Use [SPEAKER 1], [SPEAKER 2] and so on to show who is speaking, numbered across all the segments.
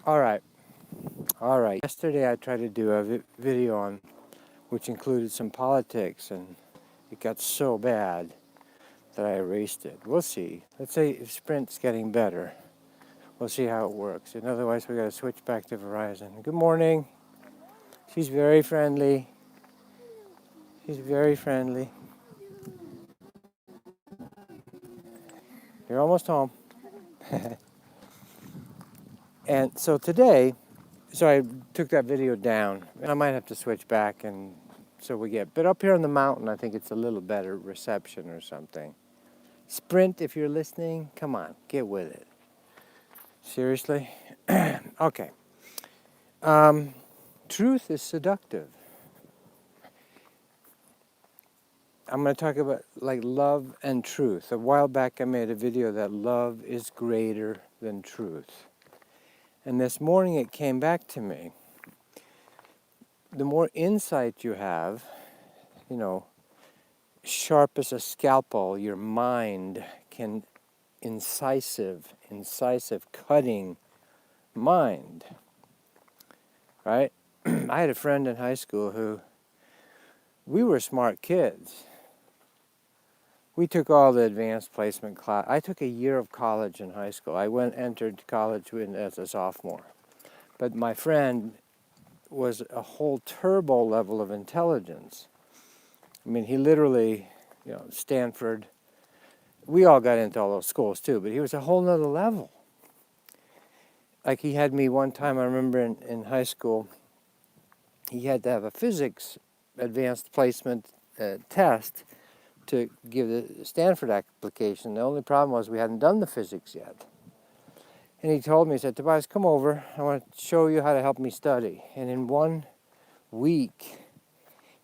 [SPEAKER 1] All right. All right. Yesterday I tried to do a video on which included some politics, and it got so bad that I erased it. We'll see. Let's say if Sprint's getting better. We'll see how it works. And otherwise we got to switch back to Verizon. Good morning. She's very friendly. She's very friendly. You're almost home. And so today, I took that video down, and I might have to switch back, and so we get, but up here on the mountain, I think it's a little better reception or something. Sprint, if you're listening, come on, get with it. Seriously? Okay. Truth is seductive. I'm going to talk about like love and truth. A while back I made a video that love is greater than truth. And this morning it came back to me. The more insight you have, sharp as a scalpel, your mind can incisive, cutting mind, right? I had a friend in high school who, we were smart kids. We took all the advanced placement class. I took a year of college in high school. I entered college as a sophomore. But my friend was a whole turbo level of intelligence. I mean, he literally, Stanford. We all got into all those schools too, but he was a whole nother level. Like he had me one time, I remember in high school, he had to have a physics advanced placement test to give the Stanford application. The only problem was we hadn't done the physics yet. And he told me, he said, Tobias, come over. I want to show you how to help me study. And in 1 week,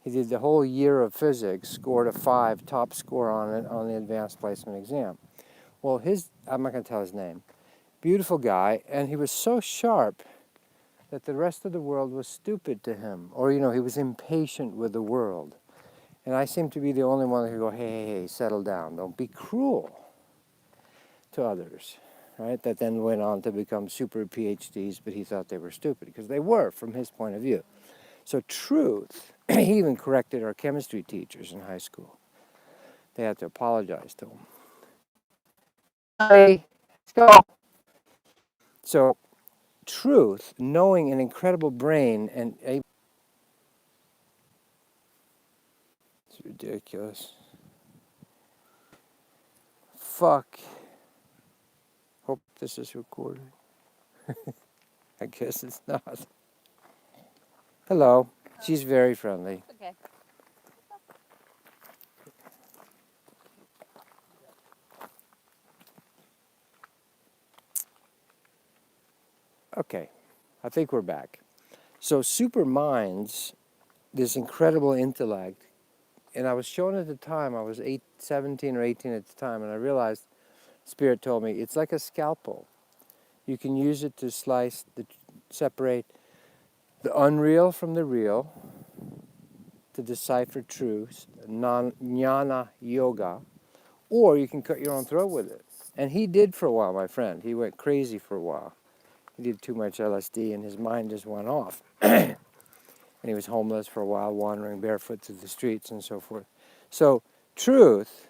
[SPEAKER 1] he did the whole year of physics, scored a 5, top score on it on the advanced placement exam. Well, I'm not going to tell his name, beautiful guy, and he was so sharp that the rest of the world was stupid to him. Or, he was impatient with the world. And I seem to be the only one that could go, hey, settle down. Don't be cruel to others, right? That then went on to become super PhDs, but he thought they were stupid, because they were from his point of view. So truth, he even corrected our chemistry teachers in high school. They had to apologize to him. Hey, let's go. So truth, knowing an incredible brain and a... It's ridiculous. Fuck. Hope this is recording. I guess it's not. Hello. She's very friendly.
[SPEAKER 2] Okay.
[SPEAKER 1] Okay. I think we're back. So super minds, this incredible intellect, and I was shown at the time, I was 17 or 18 at the time, and I realized, Spirit told me, it's like a scalpel. You can use it to separate the unreal from the real, to decipher truths, jnana yoga, or you can cut your own throat with it. And he did for a while, my friend. He went crazy for a while. He did too much LSD and his mind just went off. And he was homeless for a while, wandering barefoot through the streets and so forth. So truth,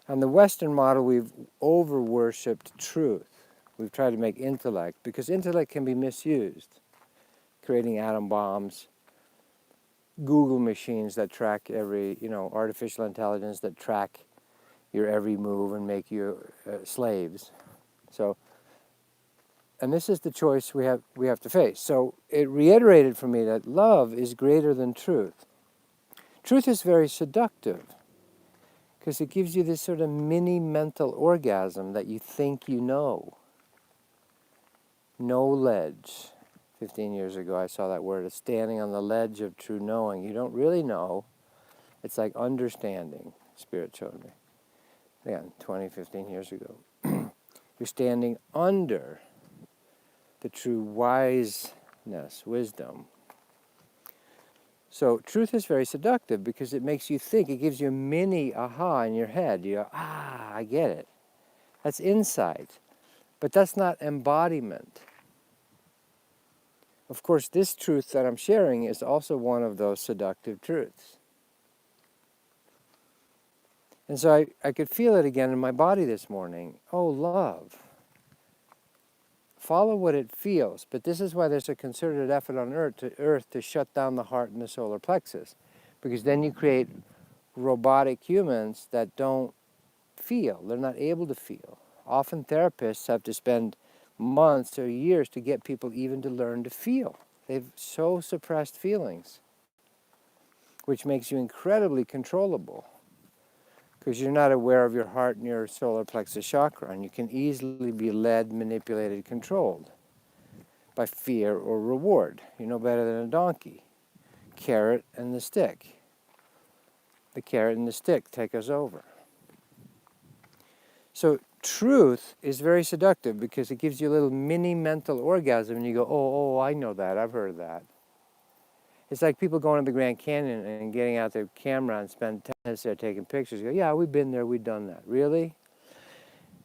[SPEAKER 1] on the Western model, we've over-worshipped truth. We've tried to make intellect, because intellect can be misused, creating atom bombs, Google machines that track every, artificial intelligence that track your every move and make you slaves. So, and this is the choice we have to face. So it reiterated for me that love is greater than truth. Truth is very seductive, because it gives you this sort of mini mental orgasm that you think you know. Knowledge. 15 years ago I saw that word, standing on the ledge of true knowing. You don't really know. It's like understanding, Spirit showed me. Again, 15 years ago. You're standing under the true wiseness, wisdom. So truth is very seductive, because it makes you think. It gives you a mini aha in your head. You go, I get it. That's insight. But that's not embodiment. Of course, this truth that I'm sharing is also one of those seductive truths. And so I could feel it again in my body this morning. Oh, love. Follow what it feels. But this is why there's a concerted effort on Earth to shut down the heart and the solar plexus. Because then you create robotic humans that don't feel. They're not able to feel. Often therapists have to spend months or years to get people even to learn to feel. They've so suppressed feelings, which makes you incredibly controllable because you're not aware of your heart and your solar plexus chakra, and you can easily be led, manipulated, controlled by fear or reward. You know better than a donkey. Carrot and the stick. The carrot and the stick take us over. So truth is very seductive because it gives you a little mini mental orgasm and you go, oh, I know that, I've heard of that. It's like people going to the Grand Canyon and getting out their camera and spend 10 minutes there taking pictures. You go, yeah, we've been there, we've done that. Really?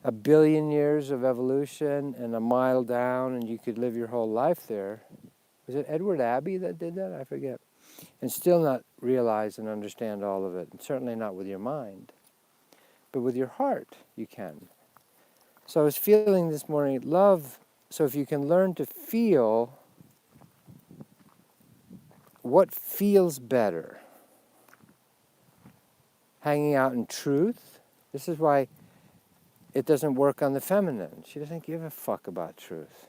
[SPEAKER 1] A billion years of evolution and a mile down and you could live your whole life there. Was it Edward Abbey that did that? I forget. And still not realize and understand all of it. And certainly not with your mind. But with your heart, you can. So I was feeling this morning, love. So if you can learn to feel what feels better, hanging out in truth. This is why it doesn't work on the feminine. She doesn't give a fuck about truth.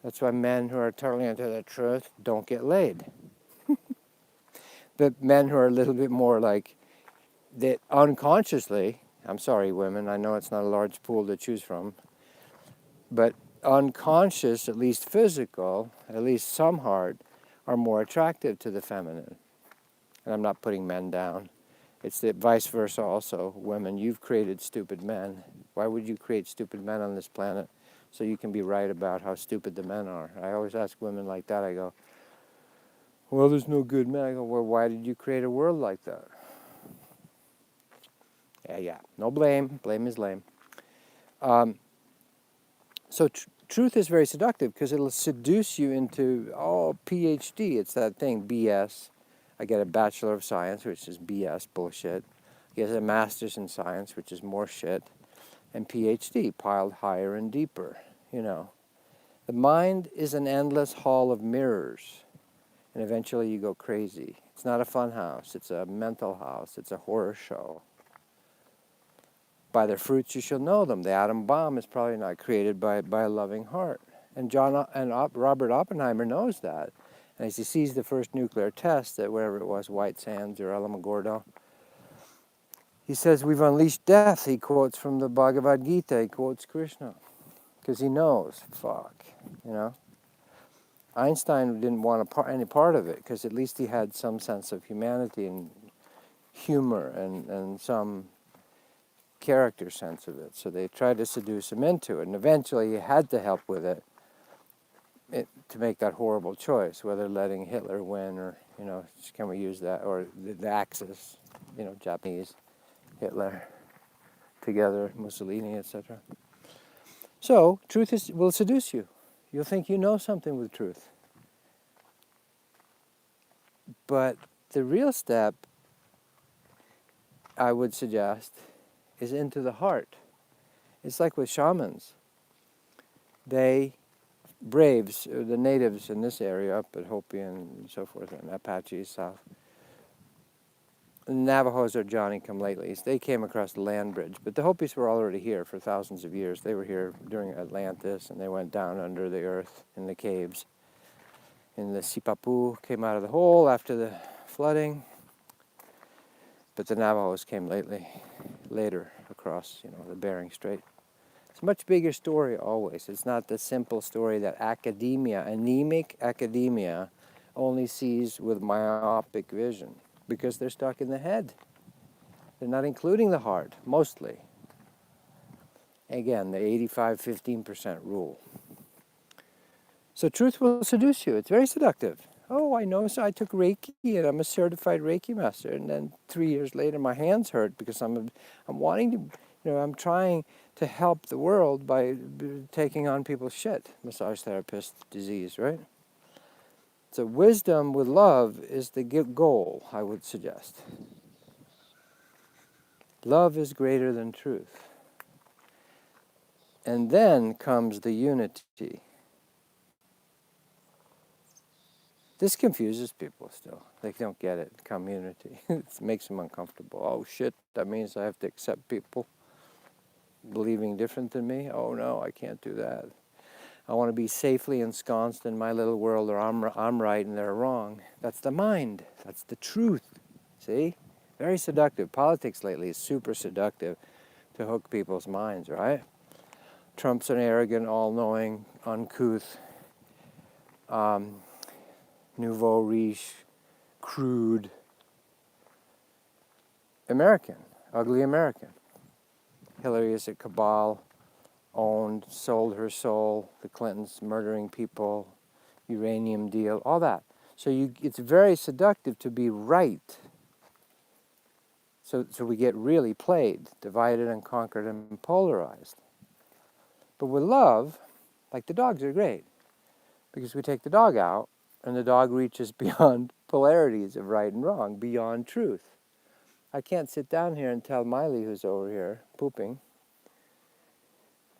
[SPEAKER 1] That's why men who are totally into the truth don't get laid. The men who are a little bit more like, that unconsciously, I'm sorry women, I know it's not a large pool to choose from, but unconscious, at least physical, at least some heart, are more attractive to the feminine. And I'm not putting men down. It's the vice versa also. Women, you've created stupid men. Why would you create stupid men on this planet? So you can be right about how stupid the men are. I always ask women like that, I go, well, there's no good men. I go, well, why did you create a world like that? Yeah, no blame. Blame is lame. So truth is very seductive because it'll seduce you into, PhD. It's that thing, BS. I get a Bachelor of Science, which is BS, bullshit. He has a Master's in Science, which is more shit. And PhD, piled higher and deeper, you know. The mind is an endless hall of mirrors. And eventually you go crazy. It's not a fun house. It's a mental house. It's a horror show. By their fruits you shall know them. The atom bomb is probably not created by a loving heart. And Robert Oppenheimer knows that. And as he sees the first nuclear test at wherever it was, White Sands or Alamogordo, he says, we've unleashed death. He quotes from the Bhagavad Gita. He quotes Krishna. Because he knows, you know. Einstein didn't want any part of it because at least he had some sense of humanity and humor and some character sense of it. So they tried to seduce him into it. And eventually he had to help with it to make that horrible choice, whether letting Hitler win or, you know, can we use that, or the Axis, you know, Japanese, Hitler, together, Mussolini, etc. So truth will seduce you. You'll think you know something with truth. But the real step, I would suggest, is into the heart. It's like with shamans. Braves, the natives in this area, up at Hopi and so forth, and Apaches south. The Navajos are Johnny-come-latelys. They came across the land bridge, but the Hopis were already here for thousands of years. They were here during Atlantis, and they went down under the earth in the caves. And the Sipapu came out of the hole after the flooding, but the Navajos came later across, you know, the Bering Strait. It's a much bigger story always. It's not the simple story that anemic academia, only sees with myopic vision because they're stuck in the head. They're not including the heart, mostly. Again, the 85-15% rule. So truth will seduce you. It's very seductive. Oh, I know, so I took Reiki and I'm a certified Reiki master. And then 3 years later, my hands hurt because I'm wanting to, I'm trying to help the world by taking on people's shit. Massage therapist disease, right? So wisdom with love is the goal, I would suggest. Love is greater than truth. And then comes the unity. This confuses people still. They don't get it, community. It makes them uncomfortable. Oh shit, that means I have to accept people believing different than me? Oh no, I can't do that. I want to be safely ensconced in my little world, or I'm right and they're wrong. That's the mind. That's the truth. See? Very seductive. Politics lately is super seductive to hook people's minds, right? Trump's an arrogant, all-knowing, uncouth, nouveau riche, crude American, ugly American. Hillary is a cabal, owned, sold her soul, the Clintons murdering people, uranium deal, all that. So it's very seductive to be right. So we get really played, divided and conquered and polarized. But with love, like the dogs are great, because we take the dog out, and the dog reaches beyond polarities of right and wrong, beyond truth. I can't sit down here and tell Miley, who's over here pooping,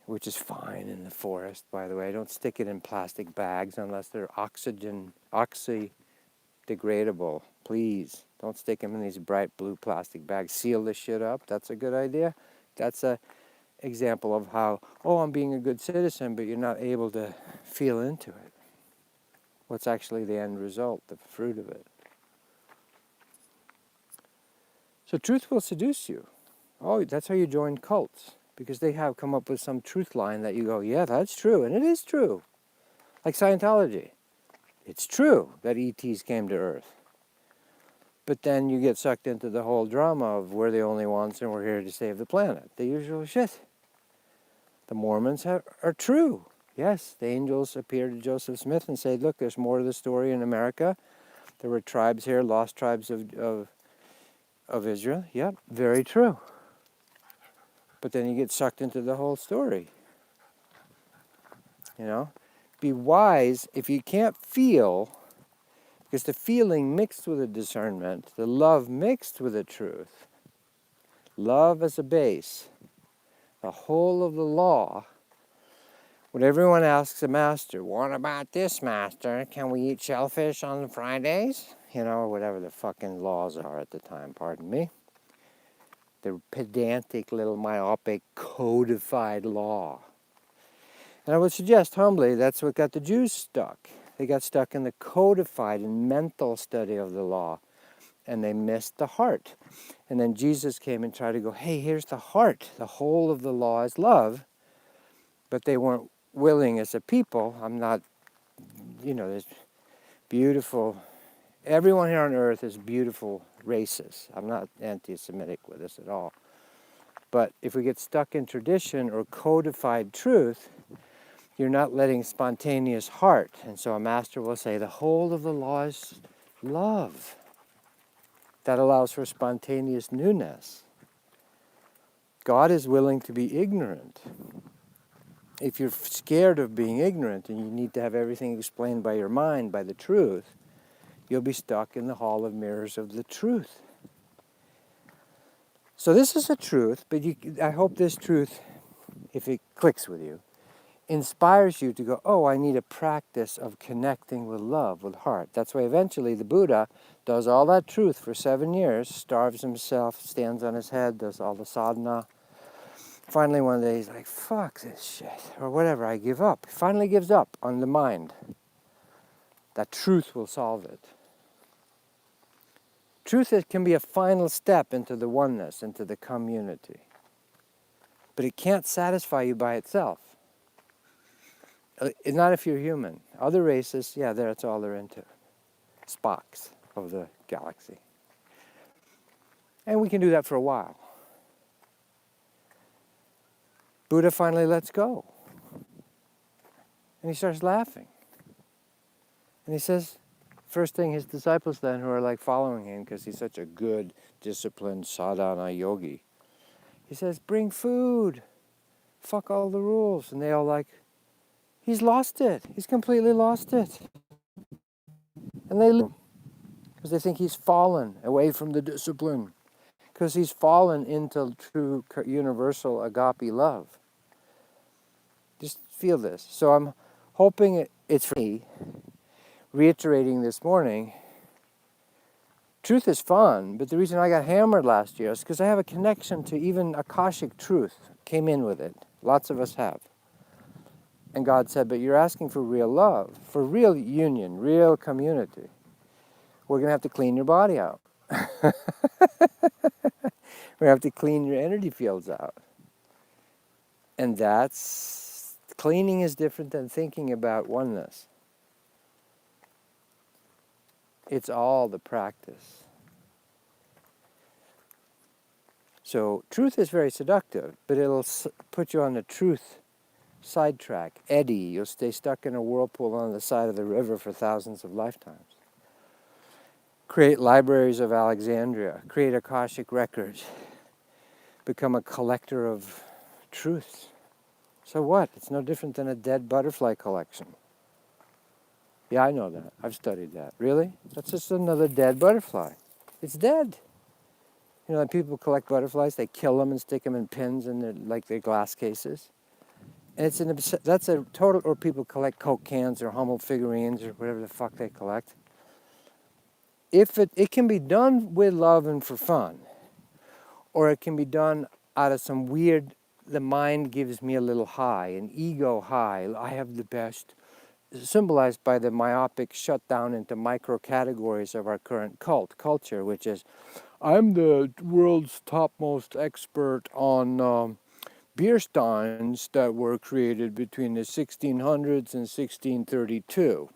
[SPEAKER 1] which is fine in the forest, by the way. Don't stick it in plastic bags unless they're oxy-degradable. Please, don't stick them in these bright blue plastic bags. Seal this shit up. That's a good idea. That's a example of how, I'm being a good citizen, but you're not able to feel into it. What's actually the end result, the fruit of it. So truth will seduce you. Oh, that's how you join cults. Because they have come up with some truth line that you go, yeah, that's true, and it is true. Like Scientology. It's true that ETs came to Earth. But then you get sucked into the whole drama of we're the only ones and we're here to save the planet. The usual shit. The Mormons are true. Yes, the angels appeared to Joseph Smith and said, look, there's more to the story in America. There were tribes here, lost tribes of Israel. Yep, very true. But then you get sucked into the whole story. You know? Be wise if you can't feel, because the feeling mixed with the discernment, the love mixed with the truth, love as a base, the whole of the law. When everyone asks a master, what about this, master? Can we eat shellfish on Fridays? You know, or whatever the fucking laws are at the time, pardon me. The pedantic little myopic codified law. And I would suggest humbly that's what got the Jews stuck. They got stuck in the codified and mental study of the law, and they missed the heart. And then Jesus came and tried to go, hey, here's the heart. The whole of the law is love. But they weren't willing as a people. I'm not, there's beautiful, everyone here on earth is beautiful races. I'm not anti-Semitic with this at all. But if we get stuck in tradition or codified truth, you're not letting spontaneous heart. And so a master will say, the whole of the law is love. That allows for spontaneous newness. God is willing to be ignorant. If you're scared of being ignorant and you need to have everything explained by your mind, by the truth, you'll be stuck in the hall of mirrors of the truth. So this is a truth, but I hope this truth, if it clicks with you, inspires you to go, oh, I need a practice of connecting with love, with heart. That's why eventually the Buddha does all that truth for 7 years, starves himself, stands on his head, does all the sadhana. Finally one day he's like, fuck this shit, or whatever, I give up. He finally gives up on the mind. That truth will solve it. Truth can be a final step into the oneness, into the community. But it can't satisfy you by itself. Not if you're human. Other races, yeah, that's all they're into. Spocks of the galaxy. And we can do that for a while. Buddha finally lets go. And he starts laughing. And he says, first thing his disciples then, who are like following him because he's such a good, disciplined sadhana yogi, he says, bring food. Fuck all the rules. And they all like, he's lost it. He's completely lost it. And they leave because they think he's fallen away from the discipline, because he's fallen into true universal agape love. Just feel this. So I'm hoping it's for me, reiterating this morning, truth is fun, but the reason I got hammered last year is because I have a connection to even Akashic truth, came in with it. Lots of us have. And God said, but you're asking for real love, for real union, real community. We're going to have to clean your body out. We have to clean your energy fields out. And that's, cleaning is different than thinking about oneness. It's all the practice. So truth is very seductive, but it'll put you on the truth sidetrack, eddy. You'll stay stuck in a whirlpool on the side of the river for thousands of lifetimes. Create libraries of Alexandria, create Akashic records, become a collector of truths. So what? It's no different than a dead butterfly collection. Yeah, I know that. I've studied that. Really? That's just another dead butterfly. It's dead. You know, when people collect butterflies, they kill them and stick them in pins in their glass cases. And that's a total, or people collect Coke cans or Hummel figurines or whatever the fuck they collect. If it can be done with love and for fun, or it can be done out of some weird, the mind gives me a little high, an ego high, I have the best, symbolized by the myopic shutdown into micro categories of our current culture, which is, I'm the world's topmost expert on beer steins that were created between the 1600s and 1632.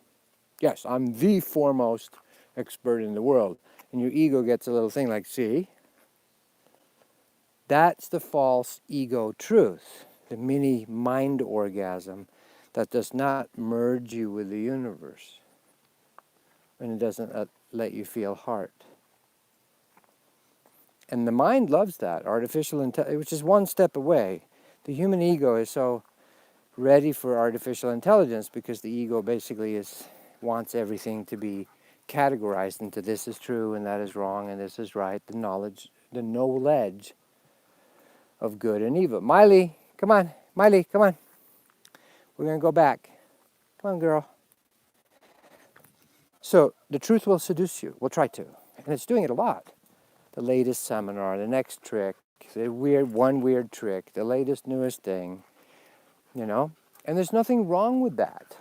[SPEAKER 1] Yes, I'm the foremost expert in the world. And your ego gets a little thing like, see? That's the false ego truth, the mini mind orgasm that does not merge you with the universe, and it doesn't let you feel heart. And the mind loves that, artificial intelligence, which is one step away. The human ego is so ready for artificial intelligence because the ego basically wants everything to be categorized into this is true and that is wrong and this is right, the knowledge of good and evil. Miley, come on. Miley, come on. We're going to go back. Come on, girl. So the truth will seduce you. We'll try to. And it's doing it a lot. The latest seminar, the next trick, one weird trick, the latest, newest thing, you know? And there's nothing wrong with that.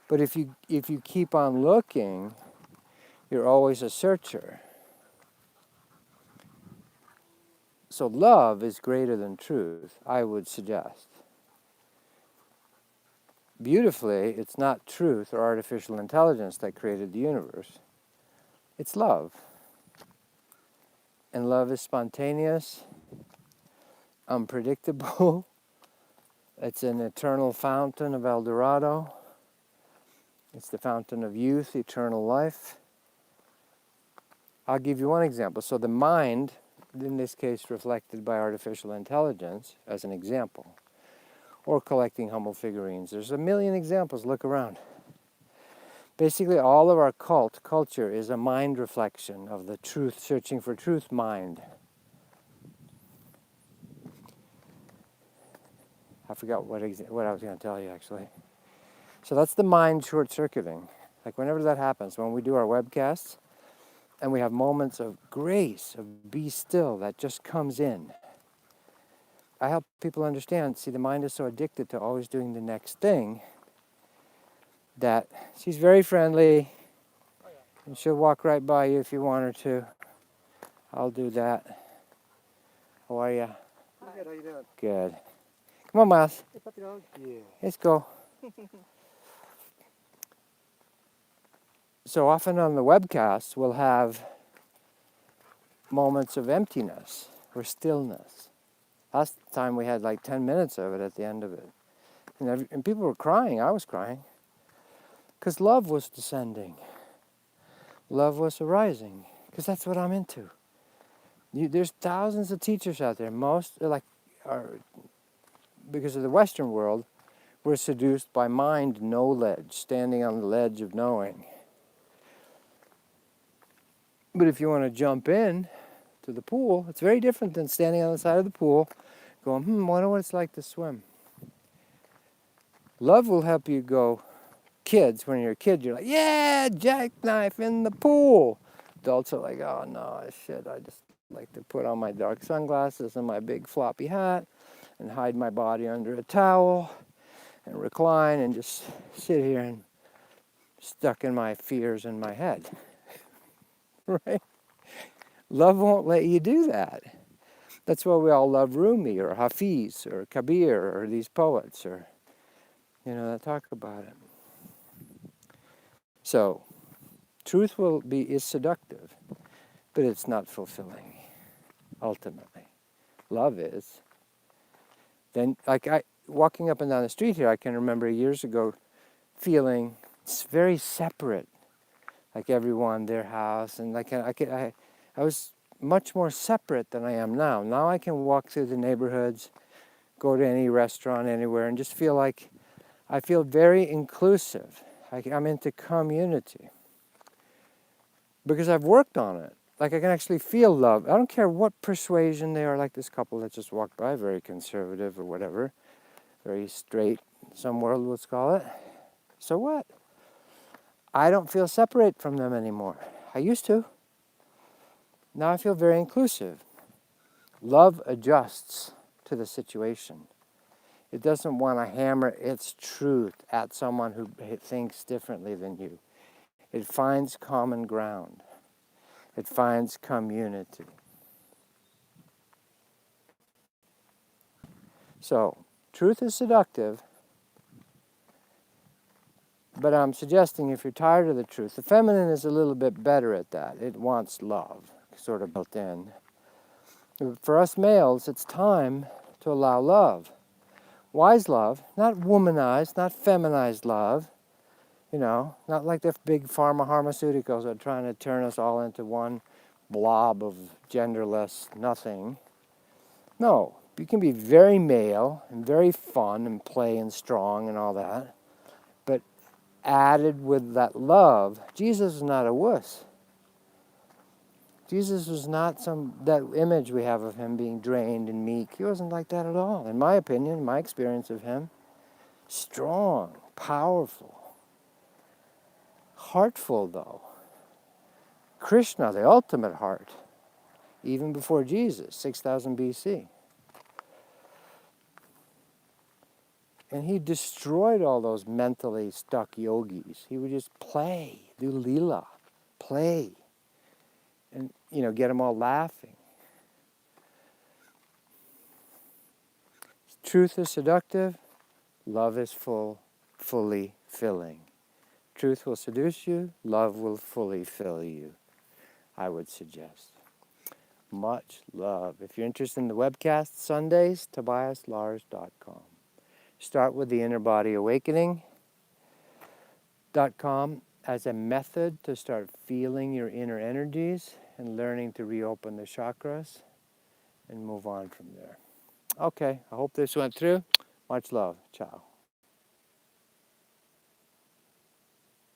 [SPEAKER 1] But if you keep on looking, you're always a searcher. So love is greater than truth, I would suggest. Beautifully, it's not truth or artificial intelligence that created the universe. It's love. And love is spontaneous, unpredictable. It's an eternal fountain of El Dorado. It's the fountain of youth, eternal life. I'll give you one example. So the mind, in this case reflected by artificial intelligence, as an example, or collecting Hummel figurines. There's a million examples, look around. Basically, all of our culture is a mind reflection of the truth, searching for truth mind. I forgot what I was going to tell you, actually. So that's the mind short-circuiting. Like whenever that happens, when we do our webcasts, and we have moments of grace, of be still, that just comes in. I help people understand, see, the mind is so addicted to always doing the next thing that she's very friendly, and she'll walk right by you if you want her to. I'll do that. How are you?
[SPEAKER 2] Good, how you doing?
[SPEAKER 1] Good. Come on, Miles.
[SPEAKER 2] Hey, puppy dog. Yeah.
[SPEAKER 1] Let's go. So often on the webcasts, we'll have moments of emptiness or stillness. Last time we had like 10 minutes of it at the end of it. And people were crying. I was crying. Because love was descending. Love was arising. Because that's what I'm into. There's thousands of teachers out there. Most because of the Western world, we're seduced by mind knowledge, standing on the ledge of knowing. But if you want to jump in to the pool, it's very different than standing on the side of the pool going, wonder what it's like to swim. Love will help you go. Kids, when you're a kid, you're like, yeah, jackknife in the pool. Adults are like, oh no, shit, I just like to put on my dark sunglasses and my big floppy hat and hide my body under a towel and recline and just sit here and stuck in my fears in my head. Right? Love won't let you do that. That's why we all love Rumi or Hafiz or Kabir or these poets or, that talk about it. So, truth is seductive, but it's not fulfilling, ultimately. Love is. Then, walking up and down the street here, I can remember years ago feeling very separate, like everyone, their house, and I was much more separate than I am now. Now I can walk through the neighborhoods, go to any restaurant anywhere, and just feel like I feel very inclusive. I'm into community. Because I've worked on it. Like I can actually feel love. I don't care what persuasion they are, like this couple that just walked by, very conservative or whatever, very straight, some world would call it. So what? I don't feel separate from them anymore. I used to. Now I feel very inclusive. Love adjusts to the situation. It doesn't want to hammer its truth at someone who thinks differently than you. It finds common ground. It finds community. So, truth is seductive, but I'm suggesting if you're tired of the truth, the feminine is a little bit better at that. It wants love, sort of built in. For us males, it's time to allow love. Wise love, not womanized, not feminized love. Not like the big pharmaceuticals are trying to turn us all into one blob of genderless nothing. No, you can be very male and very fun and play and strong and all that. But added with that love, Jesus is not a wuss. Jesus was not that image we have of him being drained and meek. He wasn't like that at all. In my opinion, my experience of him, strong, powerful. Heartful, though. Krishna, the ultimate heart, even before Jesus, 6,000 BC. And he destroyed all those mentally stuck yogis. He would just play, do lila, play, and, get them all laughing. Truth is seductive. Love is fully filling. Truth will seduce you. Love will fully fill you, I would suggest. Much love. If you're interested in the webcast, Sundays, tobiaslars.com. Start with the innerbodyawakening.com as a method to start feeling your inner energies and learning to reopen the chakras and move on from there. Okay, I hope this went through. Much love. Ciao.